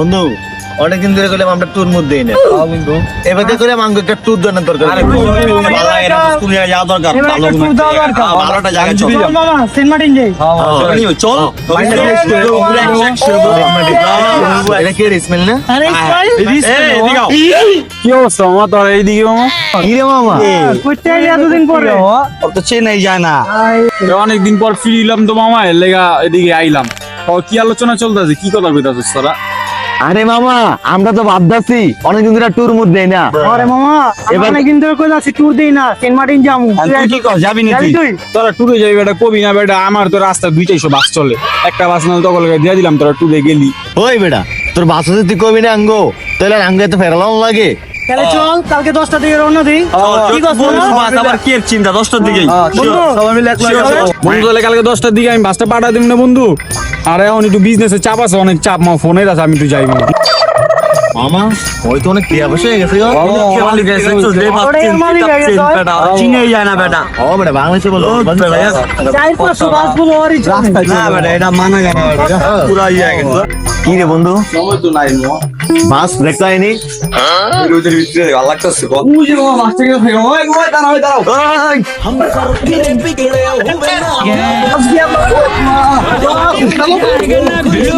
বন্ধু অনেকদিন ধরে করলাম আমরা ট্যুর মধ্যে না বন্ধু এবার করে আমাকে একটা ট্যুর দেওয়ার দরকার আরে ভালো এরা তুমি যাওয়া দরকার ভালোটা জায়গা চল মামা সেন্ট মার্টিন যাই চল এটা কি স্মেল না আরে কি অবস্থা মামা তোর এইদিকে মামা? কি রে মামা করতে এতদিন পরে তো চেন্নাই যায় না অনেকদিন পর ফিরলাম তো মামা, এর লেগা এদিকে আইলাম। কি আলোচনা চলতেছে, কি কথা কইতাছিস তোরা? আরে মামা আমরা তো ভাবতাছি অনেকদিন ধরে ট্যুর মধ্যে না আরে মামা এবার- অনেকদিন ধরে কই যাচ্ছি ট্যুর দেই না সেন্ট মার্টিন যামু তুই কি কর যাবি নাকি তুই তোরা ট্যুরে যাবি বেটা, কবি না বেটা, আমার তো রাস্তা দুইটাই বাস চলে, একটা বাস না তখন দিয়ে দিলাম, তোরা ট্যুরে গেলি। ওই বেটা তোর বাসা তুই কবি না আঙ্গো তাহলে আঙ্গে তো ফেরালাম লাগে তাহলে চল কালকে 10টা দিকে রওনা দেই ঠিক আছে আবার কি এর চিন্তা 10টার দিকেই সবাই মিলে বন্ধু তাহলে কালকে 10টার দিকে আমি বাসটা পাঠা দিব না বন্ধু। আর এখন একটু বিজনেসের চাপ আছে, অনেক চাপ, মা ফোনের আছে, আমি তো যাই না। মামা ওই তো অনেক ক্রিয়া বসে গেছে গো চিনেই যায় না বেটা ও বেটা বাংলাদেশে বলো চাই 500 বাস গুলো ওরই না বেটা এটা মানা যায় না পুরা ইয়ে গেছে কি রে বন্ধু সময় তো নাই মো বাস দেখতে হয়নি রোদের ভিতরে ভালো লাগতেছে বুঝি মামা মাছ থেকে ওই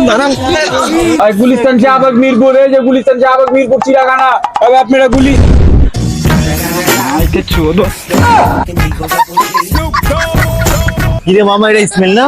দাঁড়াও গুলিস্তান শাহবাগ মিরপুর, এই যে গুলিস্তান শাহবাগ মিরপুর চিড়াখানা, তবে আপনারা গুলি কি রে মামা এটা স্মেল না